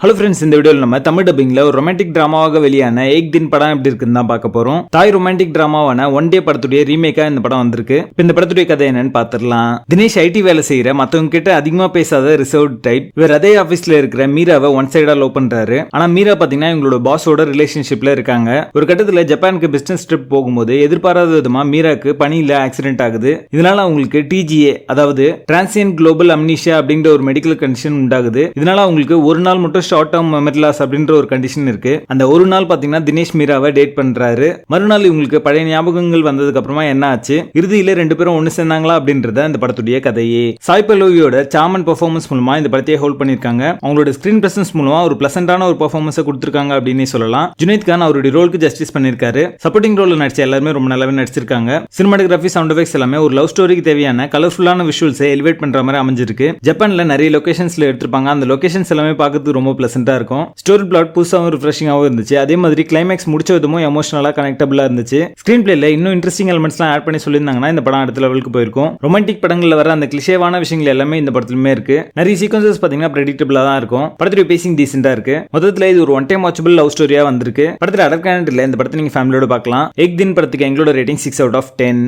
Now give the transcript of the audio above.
Hello friends, இந்த வீடியோவில் நம்ம தமிழ் டப்பிங்ல ஒரு ரொமான்டிக் டிராமாவாக வெளியான ஏக் தின் படம் எப்படி இருக்குன்னு தான் பார்க்க போறோம். தாய் ரொமான்டிக் டிராமாவான ஒன் டே படத்துடைய ரீமேக்கா இந்த படம் வந்திருக்கு. இந்த படத்துடைய கதை என்னன்னு பார்த்துடலாம். தினேஷ் ஐடி வேலை செய்யற மத்தவங்க கிட்ட அதிகமா பேசாத ரிசர்வ்ட் டைப். இவர் அதே ஆபீஸ்ல இருக்கிற மீராவை ஒன் சைடா லவ் பண்றாரு. ஆனா மீரா பாத்தீங்கன்னா இவங்களோட பாஸோட ரிலேஷன்ஷிப்ல இருக்காங்க. ஒரு கட்டத்துல ஜப்பானுக்கு பிசினஸ் ட்ரிப் போகும்போது எதிர்பாராத விதமா மீராக்கு பணியில ஆக்சிடென்ட் ஆகுது. இதனால அவங்களுக்கு டிஜிஏ, அதாவது டிரான்சியன்ட் குளோபல் அம்னீஷியா அப்படிங்கிற ஒரு மெடிக்கல் கண்டிஷன் உண்டாகுது. இதனால அவங்களுக்கு ஒரு நாள் மட்டும் ஷார்ட் டர்ம் மெமரி லாஸ் அப்படின்ற ஒரு கண்டிஷன் இருக்கு. அந்த ஒரு நாள் பாத்தீங்கன்னா தினேஷ் மீராவை டேட் பண்றாரு. மறுநாள் இவங்களுக்கு பழைய ஞாபகங்கள் வந்ததுக்கு அப்புறமா என்ன ஆச்சு, இறுதியில ரெண்டு பேரும் ஒன்னு சேர்ந்தாங்களா அப்படின்றத இந்த படத்துடைய கதையே. சாய் பல்லவியோட சாமன் பெர்ஃபார்மன்ஸ் மூலமா இந்த படத்தையே ஹோல்ட் பண்ணிருக்காங்க. அவங்களோட ஸ்கிரீன் பிரசன்ஸ் மூலமா ஒரு பிளசண்டான ஒரு பெர்ஃபார்மன்ஸ் கொடுத்திருக்காங்க அப்படின்னு சொல்லலாம். ஜுனைத் கான் அவருடைய ரோலுக்கு ஜஸ்டிஸ் பண்ணிருக்காரு. சப்போர்ட்டிங் ரோல்ல நடிச்ச எல்லாருமே ரொம்ப நல்லாவே நடிச்சிருக்காங்க. சினிமாட்டோகிராஃபி, சவுண்ட் எஃபெக்ட்ஸ் எல்லாமே ஒரு லவ் ஸ்டோரிக்கு தேவையான கலர்ஃபுல்லான விஷுவல்ஸை எலிவேட் பண்ற மாதிரி அமைஞ்சிருக்கு. ஜப்பான்ல நிறைய லொகேஷன்ஸ்ல எடுத்திருப்பாங்க. அந்த லொகேஷன்ஸ் எல்லாமே பார்க்கறதுக்கு ரொம்ப பிளசண்டா இருக்கும். ஸ்டோரி பிளாட் புதுசாகவும் ரிஃப்ரெஷிங்காகவும் இருந்துச்சு. அதே மாதிரி கிளைமேக்ஸ் முடிச்ச விதமும் எமோஷனலா கனெக்டபிளா இருந்துச்சு. ஸ்கிரீன் பிளேல இன்னும் இன்ட்ரெஸ்டிங் எலிமெண்ட்ஸ்லாம் ஆட் பண்ணி சொல்லியிருந்தாங்கன்னா இந்த படம் அடுத்த லெவலுக்கு போயிருக்கும். ரொமான்டிக் படங்கள்ல வர அந்த கிளிஷேவான விஷயங்கள் எல்லாமே இந்த படத்துலயுமே இருக்கு. நிறைய சீக்வன்சஸ் பாத்தீங்கன்னா பிரெடிக்டபிளா தான் இருக்கும். படத்துடைய பேசிங் டீசென்டா இருக்கு. மொத்தத்துல இது ஒரு ஒன் டைம் வாட்சபிள் லவ் ஸ்டோரியா வந்திருக்கு. படத்துல அடர் கேரண்ட் இல்ல. இந்த படத்தை நீங்க ஃபேமிலியோட பார்க்கலாம். ஏக் தின் படத்துக்கு எங்களோட ரேட்டிங் 6 out of 10.